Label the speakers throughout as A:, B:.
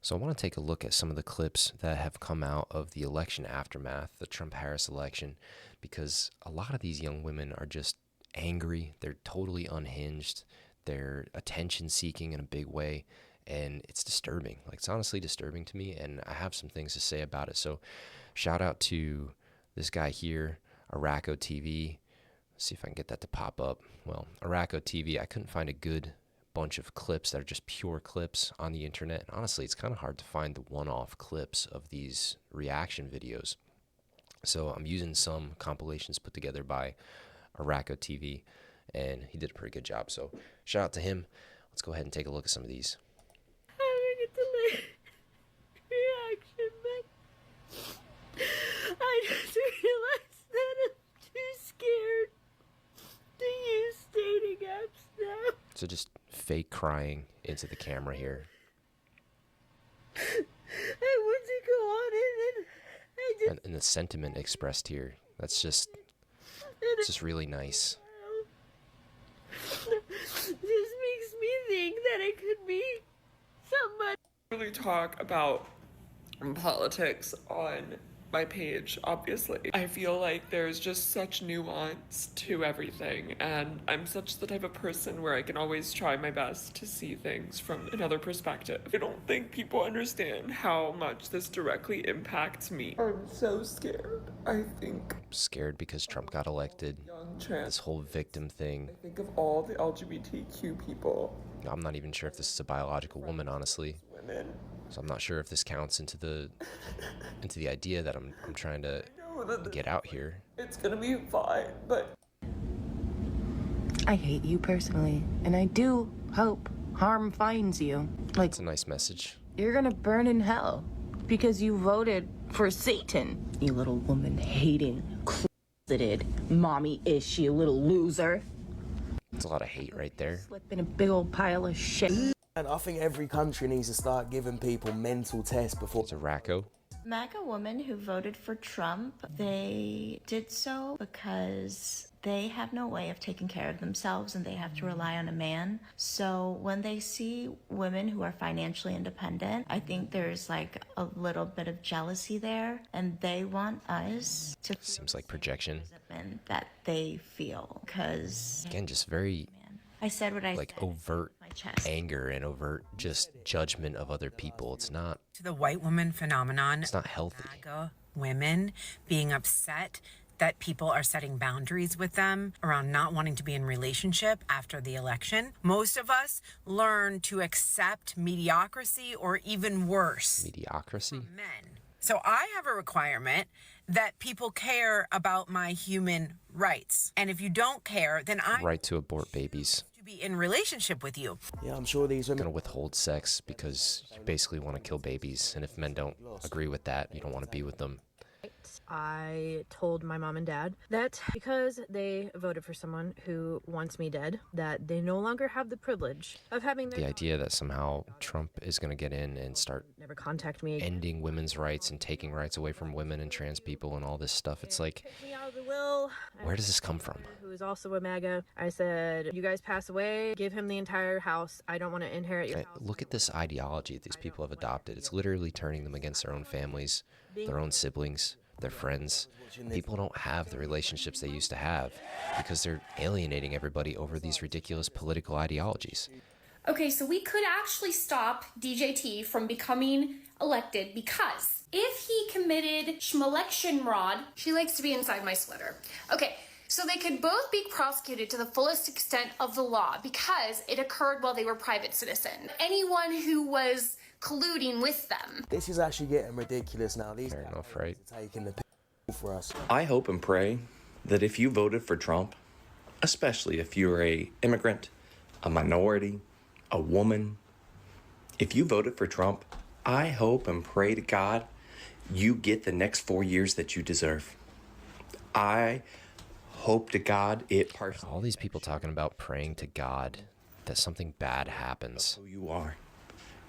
A: So I want to take a look at some of the clips that have come out of the election aftermath, the Trump-Harris election, because a lot of these young women are just angry. They're totally unhinged. They're attention-seeking in a big way, and it's disturbing. Like, it's honestly disturbing to me, and I have some things to say about it. So shout out to this guy here, Araco TV. Let's see if I can get that to pop up. Well, Araco TV, I couldn't find a good bunch of clips that are just pure clips on the internet. And honestly, it's kind of hard to find the one-off clips of these reaction videos. So I'm using some compilations put together by Araco TV, and he did a pretty good job. So shout out to him. Let's go ahead and take a look at some of these.
B: Having a delayed reaction, but I just realized that I'm too scared to use dating apps now.
A: So just fake crying into the camera here.
B: I want to go on it,
A: And the sentiment expressed here, it's just really nice.
B: This makes me think that it could be somebody.
C: Really talk about politics on my page, obviously. I feel like there's just such nuance to everything, and I'm such the type of person where I can always try my best to see things from another perspective. I don't think people understand how much this directly impacts me. I'm so scared. I think
A: Scared because Trump got elected.
C: young trans.
A: This whole victim thing.
C: I think of all the LGBTQ people,
A: I'm not even sure if this is a biological woman, honestly.
C: women.
A: So I'm not sure if this counts into the idea that I'm trying to
C: I know that
A: get out here.
C: it's gonna be fine, but
D: I hate you personally, and I do hope harm finds you. Like,
A: It's a nice message.
D: you're gonna burn in hell because you voted for Satan. You little woman-hating, closeted, mommy-ish, you little loser.
A: It's a lot of hate right there.
D: Slip in a big old pile of shit.
E: And I think every country needs to start giving people mental tests before.
A: It's a Racco.
F: MAGA women who voted for Trump, they did so because they have no way of taking care of themselves and they have to rely on a man. So when they see women who are financially independent, I think there's like a little bit of jealousy there, and they want us to feel
A: Seems
F: the
A: like
F: same
A: projection.
F: resentment that they feel. Because
A: Again, just very
F: I said what I
A: like
F: said.
A: overt
F: My chest.
A: anger and overt just judgment of other people. It's not
G: To the white woman phenomenon,
A: it's not healthy.
G: MAGA women being upset that people are setting boundaries with them around not wanting to be in relationship after the election. Most of us learn to accept mediocrity or even worse,
A: Mediocrity.
G: men. So I have a requirement that people care about my human rights. And if you don't care, then I
A: Right to abort babies.
G: to be in relationship with you.
E: Yeah, I'm sure these women.
A: Gonna withhold sex because you basically want to kill babies, and if men don't agree with that, you don't want to be with them.
H: I told my mom and dad that because they voted for someone who wants me dead, that they no longer have the privilege of having their
A: The idea that somehow Trump is going to get in and start
H: never contact me again.
A: ending women's rights and taking rights away from women and trans people and all this stuff, it's like,
H: Kick me out of the will.
A: where does this come from?
H: Who is also a MAGA. I said, you guys pass away, give him the entire house. I don't want to inherit your house.
A: Look at this ideology that these people have adopted. It's literally turning them against their own families, their own siblings, their friends. People don't have the relationships they used to have because they're alienating everybody over these ridiculous political ideologies.
I: Okay, so we could actually stop DJT from becoming elected because if he committed schmelection rod, she likes to be inside my sweater. Okay, so they could both be prosecuted to the fullest extent of the law because it occurred while they were private citizen. Anyone who was colluding with them.
E: This is actually getting ridiculous now. These
A: Fair enough, right?
E: are taking the piss for us.
J: I hope and pray that if you voted for Trump, especially if you're a immigrant, a minority, a woman, if you voted for Trump, I hope and pray to God you get the next 4 years that you deserve. I hope to God it personally.
A: All these people talking about praying to God that something bad happens
J: Who you are,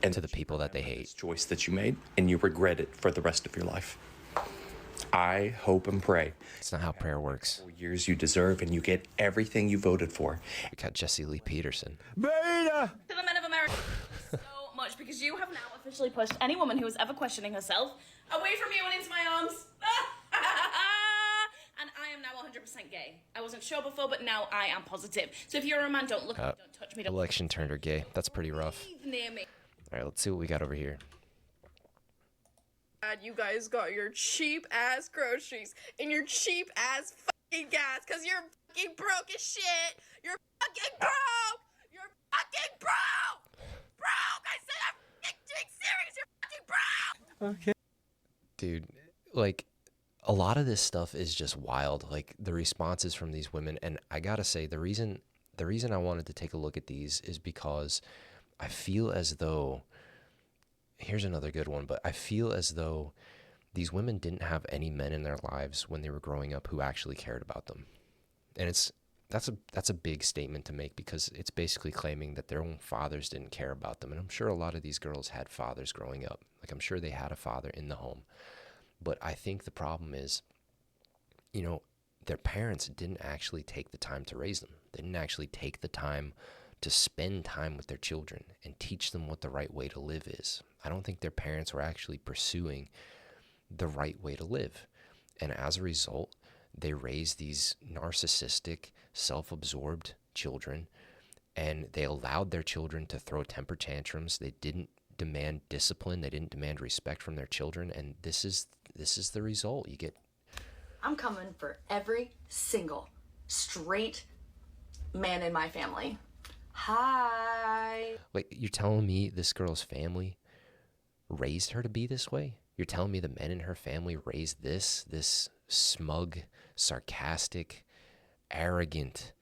J: and
A: to the people that they
J: this
A: hate.
J: choice that you made, and you regret it for the rest of your life. I hope and pray.
A: It's not how prayer works.
J: 4 years you deserve, and you get everything you voted for.
A: We got Jesse Lee Peterson.
K: To the men of America, so much because you have now officially pushed any woman who is ever questioning herself away from you and into my arms. And I am now 100% gay. I wasn't sure before, but now I am positive. So if you're a man, don't look at me, don't touch me. Don't
A: Election turned her gay. That's pretty rough.
K: near me.
A: All right, let's see what we got over here.
L: God, you guys got your cheap ass groceries and your cheap ass fucking gas because you're fucking broke as shit. You're fucking broke. You're fucking broke. Broke. I said I'm fucking being serious. You're fucking broke.
A: Okay. Dude, like, a lot of this stuff is just wild. Like, the responses from these women, and I gotta say, the reason I wanted to take a look at these is because I feel as though, here's another good one, but I feel as though these women didn't have any men in their lives when they were growing up who actually cared about them. And that's a big statement to make, because it's basically claiming that their own fathers didn't care about them. And I'm sure a lot of these girls had fathers growing up. Like, I'm sure they had a father in the home. But I think the problem is, you know, their parents didn't actually take the time to raise them. They didn't actually take the time to spend time with their children and teach them what the right way to live is. I don't think their parents were actually pursuing the right way to live. And as a result, they raised these narcissistic, self-absorbed children, and they allowed their children to throw temper tantrums. They didn't demand discipline. They didn't demand respect from their children. And this is the result. You get...
M: I'm coming for every single straight man in my family. Hi.
A: Like, you're telling me this girl's family raised her to be this way? You're telling me the men in her family raised this smug, sarcastic, arrogant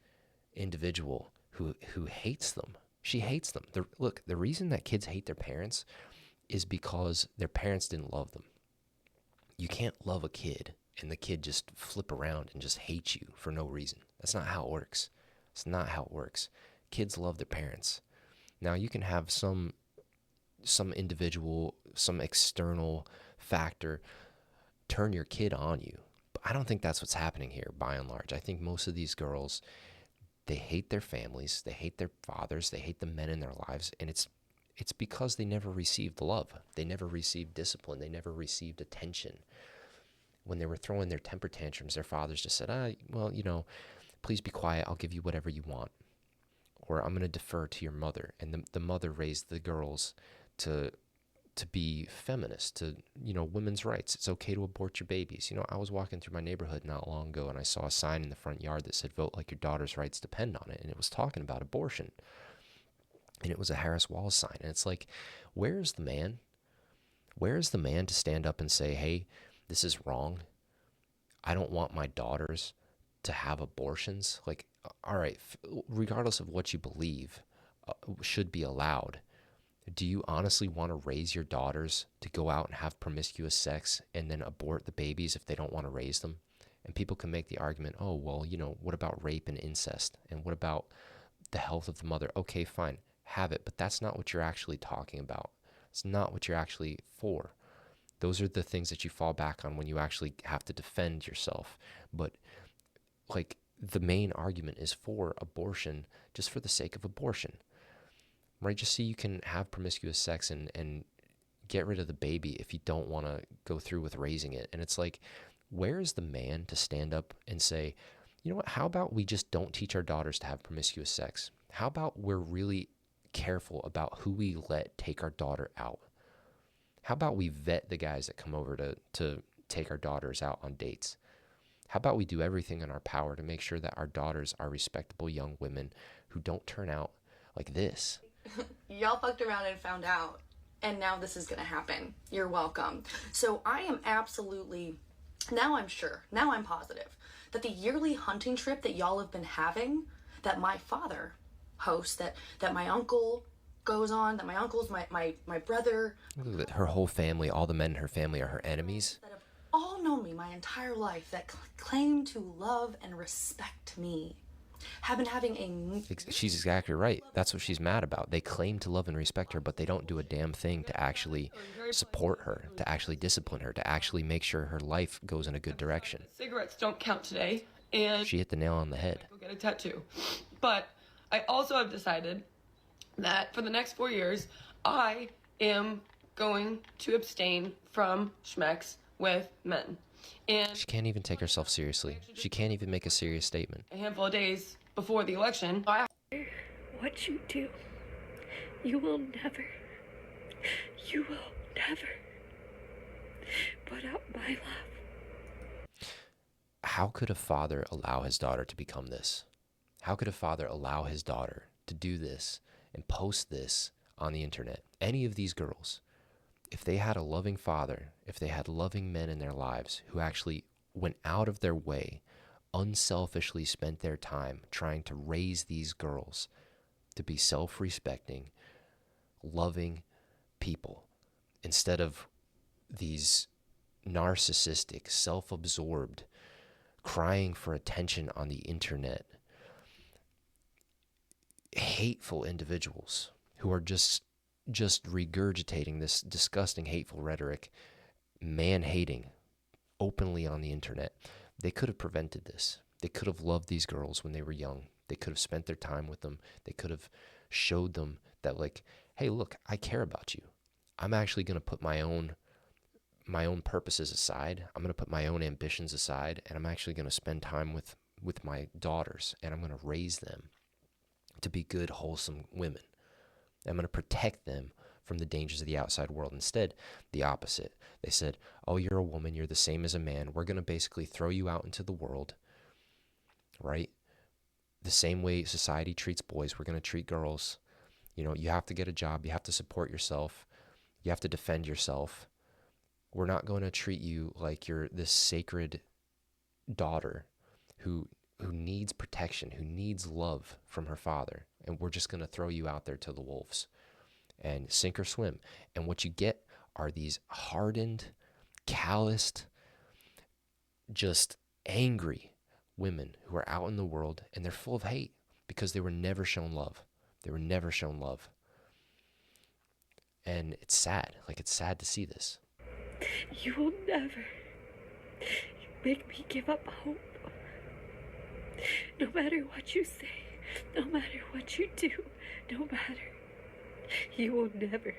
A: individual who hates them? She hates them. Look, the reason that kids hate their parents is because their parents didn't love them. You can't love a kid and the kid just flip around and just hate you for no reason. That's not how it works. It's not how it works. Kids love their parents. Now, you can have some individual, some external factor turn your kid on you. But I don't think that's what's happening here, by and large. I think most of these girls, they hate their families, they hate their fathers, they hate the men in their lives, and it's because they never received love. They never received discipline. They never received attention. When they were throwing their temper tantrums, their fathers just said, well, you know, please be quiet, I'll give you whatever you want. Or I'm going to defer to your mother. And the mother raised the girls to be feminist, to, you know, women's rights. It's okay to abort your babies. You know, I was walking through my neighborhood not long ago, and I saw a sign in the front yard that said, vote like your daughter's rights depend on it. And it was talking about abortion. And it was a Harris Walls sign. And it's like, where's the man? Where is the man to stand up and say, hey, this is wrong. I don't want my daughters to have abortions. Like, all right, regardless of what you believe should be allowed, do you honestly want to raise your daughters to go out and have promiscuous sex and then abort the babies if they don't want to raise them? And people can make the argument, oh, well, you know, what about rape and incest? And what about the health of the mother? Okay, fine, have it. But that's not what you're actually talking about. It's not what you're actually for. Those are the things that you fall back on when you actually have to defend yourself. But, like, the main argument is for abortion just for the sake of abortion, right? Just so you can have promiscuous sex and get rid of the baby if you don't want to go through with raising it. And it's like, where is the man to stand up and say, you know what, how about we just don't teach our daughters to have promiscuous sex? How about we're really careful about who we let take our daughter out? How about we vet the guys that come over to take our daughters out on dates? How about we do everything in our power to make sure that our daughters are respectable young women who don't turn out like this?
M: Y'all fucked around and found out, and now this is gonna happen. You're welcome. So I am absolutely, now I'm sure, now I'm positive, that the yearly hunting trip that y'all have been having, that my father hosts, that my uncle goes on, that my uncles, my brother,
A: her whole family, all the men in her family are her enemies.
M: that have all known me my entire life, that claim to love and respect me, have been having a...
A: She's exactly right. That's what she's mad about. They claim to love and respect her, but they don't do a damn thing to actually support her, to actually discipline her, to actually make sure her life goes in a good direction.
C: Cigarettes don't count today, and
A: She hit the nail on the head.
C: go get a tattoo. But I also have decided that for the next 4 years, I am going to abstain from schmex with men. And
A: She can't even take herself seriously. She can't even make a serious statement.
C: a handful of days before the election,
B: What you do, you will never put out my love.
A: How could a father allow his daughter to become this? How could a father allow his daughter to do this and post this on the internet? Any of these girls, if they had a loving father, if they had loving men in their lives who actually went out of their way, unselfishly spent their time trying to raise these girls to be self-respecting, loving people, instead of these narcissistic, self-absorbed, crying for attention on the internet, hateful individuals who are just regurgitating this disgusting, hateful rhetoric, man-hating openly on the internet. They could have prevented this. They could have loved these girls when they were young. They could have spent their time with them. They could have showed them that, like, hey, look, I care about you. I'm actually going to put my own purposes aside. I'm going to put my own ambitions aside, and I'm actually going to spend time with my daughters, and I'm going to raise them to be good, wholesome women. I'm going to protect them from the dangers of the outside world. Instead, the opposite. They said, oh, you're a woman, you're the same as a man. We're going to basically throw you out into the world, right? The same way society treats boys, we're going to treat girls. You know, you have to get a job, you have to support yourself, you have to defend yourself. We're not going to treat you like you're this sacred daughter who needs protection, who needs love from her father. And we're just going to throw you out there to the wolves and sink or swim. And what you get are these hardened, calloused, just angry women who are out in the world, and they're full of hate because they were never shown love. They were never shown love. And it's sad. Like, it's sad to see this.
B: You will never make me give up hope. No matter what you say, no matter what you do, no matter, you will never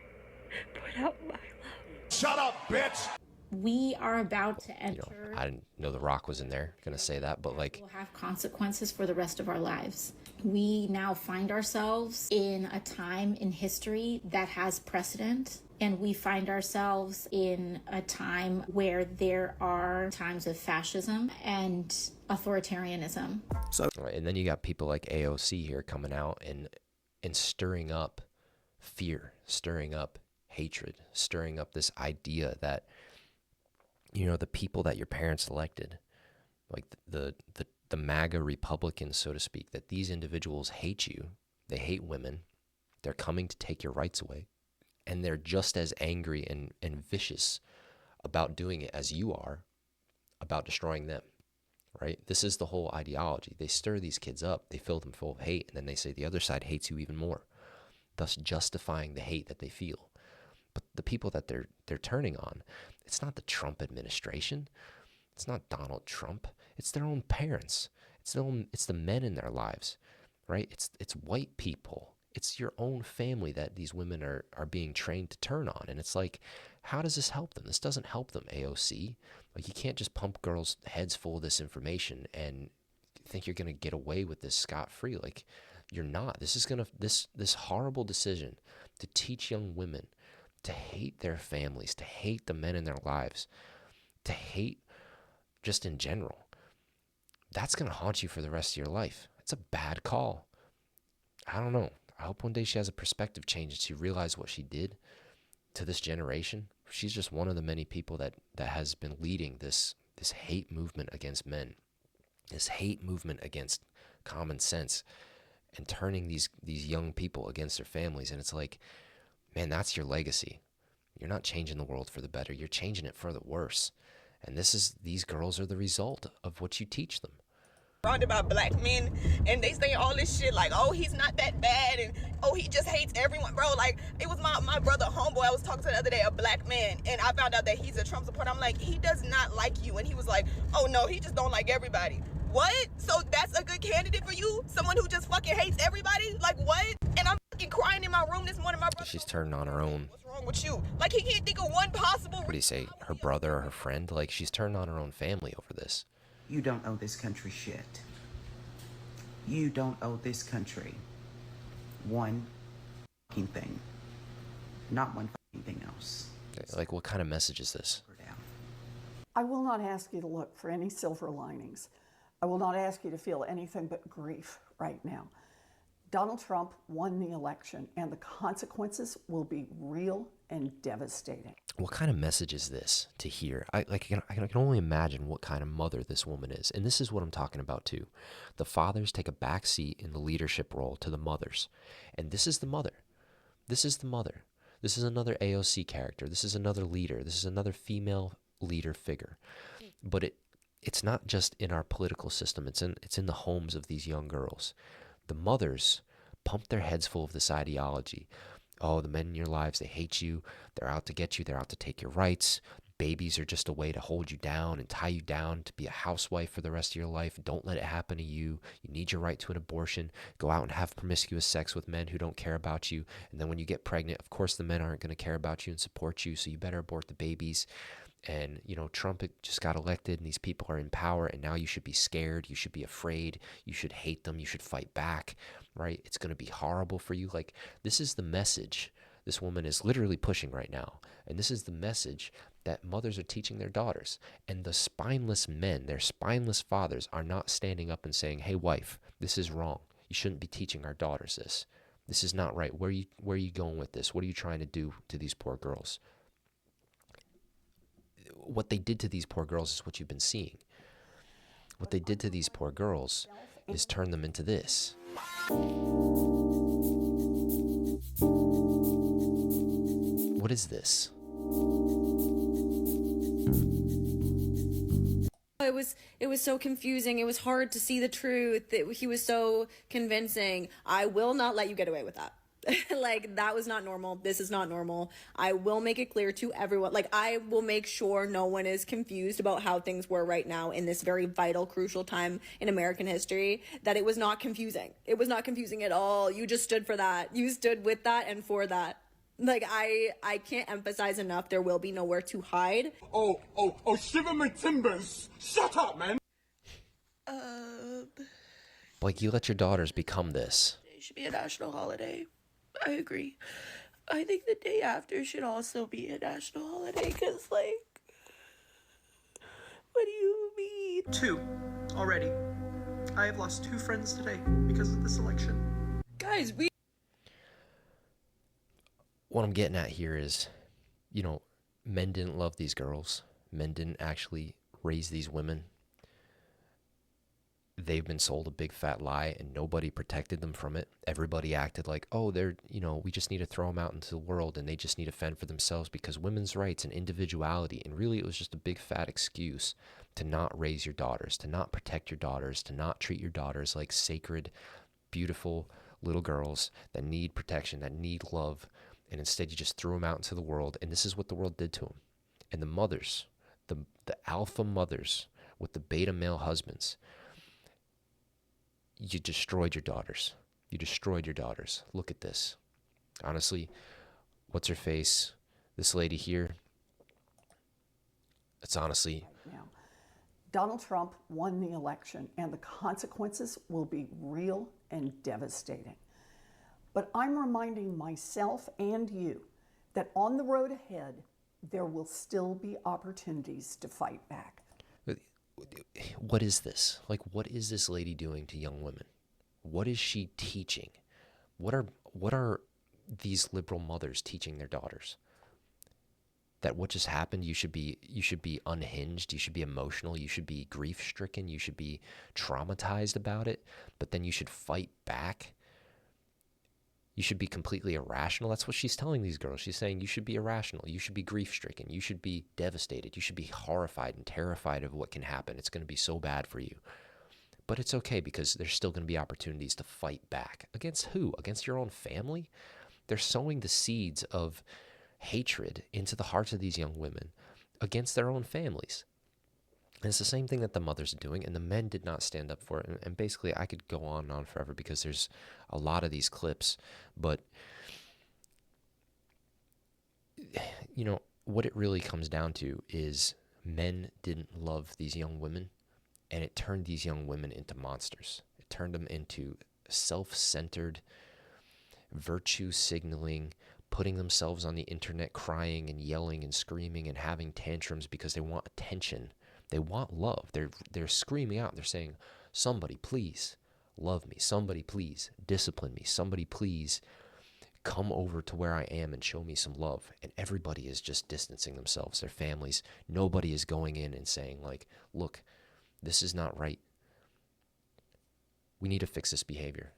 B: put out my love.
N: Shut up, bitch!
O: We are about to enter.
A: I didn't know The Rock was in there gonna say that, but like,
O: will have consequences for the rest of our lives. We now find ourselves in a time in history that has precedent, and we find ourselves in a time where there are times of fascism and authoritarianism.
A: And then you got people like AOC here coming out and stirring up fear, stirring up hatred, stirring up this idea that, you know, the people that your parents elected, like the MAGA Republicans, so to speak, that these individuals hate you. They hate women. They're coming to take your rights away. And they're just as angry and vicious about doing it as you are about destroying them, right? This is the whole ideology. They stir these kids up. They fill them full of hate. And then they say the other side hates you even more, thus justifying the hate that they feel. But the people that they're turning on, it's not the Trump administration. It's not Donald Trump. It's their own parents. It's the men in their lives, right? It's white people. It's your own family that these women are being trained to turn on. And it's like, how does this help them? This doesn't help them, AOC. Like, you can't just pump girls' heads full of this information and think you're going to get away with this scot-free. Like, you're not. This horrible decision to teach young women to hate their families, to hate the men in their lives, to hate just in general, that's going to haunt you for the rest of your life. It's a bad call. I don't know. I hope one day she has a perspective change and she realizes what she did to this generation. She's just one of the many people that has been leading this hate movement against men, this hate movement against common sense, and turning these young people against their families. And it's like, man, that's your legacy. You're not changing the world for the better. You're changing it for the worse. And these girls are the result of what you teach them.
P: Surrounded by black men, and they say all this shit like, oh, he's not that bad, and oh, he just hates everyone. Bro, like, it was my brother homeboy I was talking to the other day, a black man, and I found out that he's a Trump supporter. I'm like, he does not like you. And he was like, oh no, he just don't like everybody. What? So that's a good candidate for you? Someone who just fucking hates everybody? Like, what? And I'm fucking crying in my room this morning. My brother.
A: She's turning on her own.
P: What's wrong with you? Like, he can't think of one possible.
A: What do you say? Her brother or her friend? Like, she's turning on her own family over this.
N: You don't owe this country shit. You don't owe this country one fucking thing. Not one fucking thing else.
A: Like, what kind of message is this?
Q: I will not ask you to look for any silver linings. I will not ask you to feel anything but grief right now. Donald Trump won the election, and the consequences will be real and devastating.
A: What kind of message is this to hear? I can only imagine what kind of mother this woman is. And this is what I'm talking about too. The fathers take a back seat in the leadership role to the mothers. And this is the mother. This is the mother. This is another AOC character. This is another leader. This is another female leader figure. But it's not just in our political system. It's in the homes of these young girls. The mothers pump their heads full of this ideology. Oh, the men in your lives, they hate you. They're out to get you. They're out to take your rights. Babies are just a way to hold you down and tie you down to be a housewife for the rest of your life. Don't let it happen to you. You need your right to an abortion. Go out and have promiscuous sex with men who don't care about you. And then when you get pregnant, of course, the men aren't going to care about you and support you. So you better abort the babies. And, Trump just got elected and these people are in power and now you should be scared. You should be afraid. You should hate them. You should fight back, right? It's going to be horrible for you. Like, this is the message this woman is literally pushing right now. And this is the message that mothers are teaching their daughters. And the spineless men, their spineless fathers, are not standing up and saying, hey, wife, this is wrong. You shouldn't be teaching our daughters this. This is not right. Where are you going with this? What are you trying to do to these poor girls? What they did to these poor girls is what you've been seeing. What they did to these poor girls is turn them into this. What is this?
R: It was so confusing. It was hard to see the truth. He was so convincing. I will not let you get away with that. Like, that was not normal. This is not normal. I will make it clear to everyone. Like, I will make sure no one is confused about how things were right now in this very vital, crucial time in American history, that it was not confusing. It was not confusing at all. You just stood for that. You stood with that and for that. Like, I can't emphasize enough, there will be nowhere to hide.
S: Oh, shiver my timbers. Shut up, man.
A: Like, you let your daughters become this.
T: It should be a national holiday. I agree. I think the day after should also be a national holiday, because, like, what do you mean?
U: 2 already. I have lost 2 friends today because of this election.
R: Guys,
A: What I'm getting at here is, men didn't love these girls. Men didn't actually raise these women. They've been sold a big fat lie and nobody protected them from it. Everybody acted like, oh, we just need to throw them out into the world and they just need to fend for themselves because women's rights and individuality. And really, it was just a big fat excuse to not raise your daughters, to not protect your daughters, to not treat your daughters like sacred, beautiful little girls that need protection, that need love. And instead, you just threw them out into the world. And this is what the world did to them. And the mothers, the alpha mothers with the beta male husbands, you destroyed your daughters. You destroyed your daughters. Look at this. Honestly, what's her face? This lady here. It's honestly...
Q: Now, Donald Trump won the election, and the consequences will be real and devastating. But I'm reminding myself and you that on the road ahead, there will still be opportunities to fight back.
A: What is this? Like, what is this lady doing to young women? What is she teaching? What are these liberal mothers teaching their daughters? That what just happened, you should be unhinged, you should be emotional, you should be grief-stricken, you should be traumatized about it, but then you should fight back. You should be completely irrational. That's what she's telling these girls. She's saying you should be irrational. You should be grief-stricken. You should be devastated. You should be horrified and terrified of what can happen. It's going to be so bad for you. But it's okay because there's still going to be opportunities to fight back. Against who? Against your own family? They're sowing the seeds of hatred into the hearts of these young women against their own families. And it's the same thing that the mothers are doing, and the men did not stand up for it. And basically, I could go on and on forever because there's a lot of these clips. But, you know, what it really comes down to is men didn't love these young women, and it turned these young women into monsters. It turned them into self-centered, virtue signaling, putting themselves on the internet crying and yelling and screaming and having tantrums because they want attention. They want love. They're screaming out. They're saying, somebody please love me. Somebody please discipline me. Somebody please come over to where I am and show me some love. And everybody is just distancing themselves, their families. Nobody is going in and saying, like, look, this is not right. We need to fix this behavior.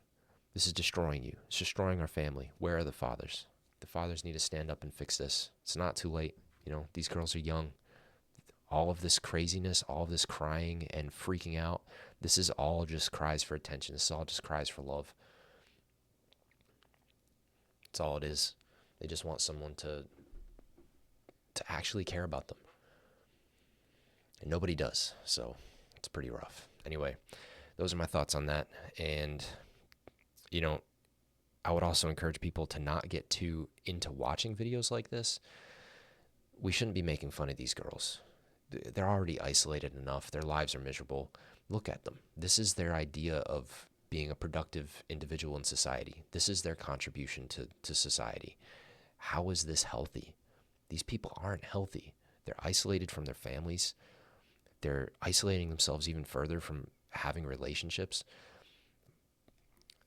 A: This is destroying you. It's destroying our family. Where are the fathers? The fathers need to stand up and fix this. It's not too late. You know, these girls are young. All of this craziness, all of this crying and freaking out, this is all just cries for attention. This is all just cries for love. That's all it is. They just want someone to actually care about them. And nobody does. So it's pretty rough. Anyway, those are my thoughts on that. And, you know, I would also encourage people to not get too into watching videos like this. We shouldn't be making fun of these girls. They're already isolated enough. Their lives are miserable. Look at them. This is their idea of being a productive individual in society. This is their contribution to society. How is this healthy? These people aren't healthy. They're isolated from their families. They're isolating themselves even further from having relationships.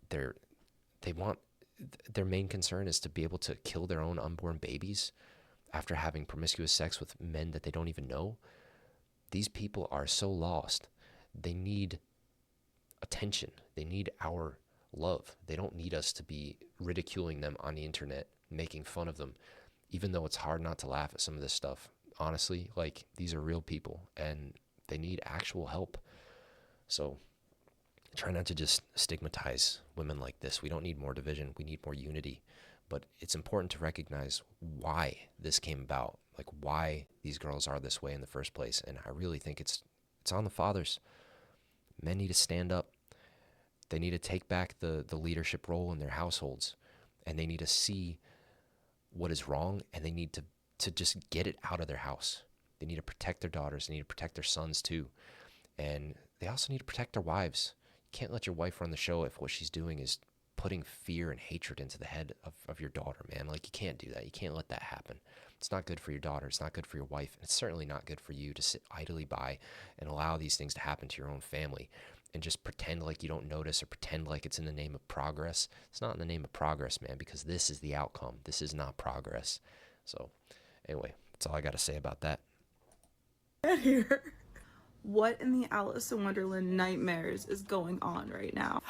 A: Their main concern is to be able to kill their own unborn babies after having promiscuous sex with men that they don't even know. These people are so lost. They need attention. They need our love. They don't need us to be ridiculing them on the internet, making fun of them, even though it's hard not to laugh at some of this stuff. Honestly, like, these are real people and they need actual help. So try not to just stigmatize women like this. We don't need more division. We need more unity. But it's important to recognize why this came about, like why these girls are this way in the first place. And I really think it's on the fathers. Men need to stand up. They need to take back the leadership role in their households. And they need to see what is wrong, and they need to just get it out of their house. They need to protect their daughters. They need to protect their sons too. And they also need to protect their wives. You can't let your wife run the show if what she's doing is putting fear and hatred into the head of your daughter, man. Like, you can't do that. You can't let that happen. It's not good for your daughter. It's not good for your wife. And it's certainly not good for you to sit idly by and allow these things to happen to your own family and just pretend like you don't notice or pretend like it's in the name of progress. It's not in the name of progress, man, because this is the outcome. This is not progress. So anyway, that's all I got to say about that.
D: What in the Alice in Wonderland nightmares is going on right now?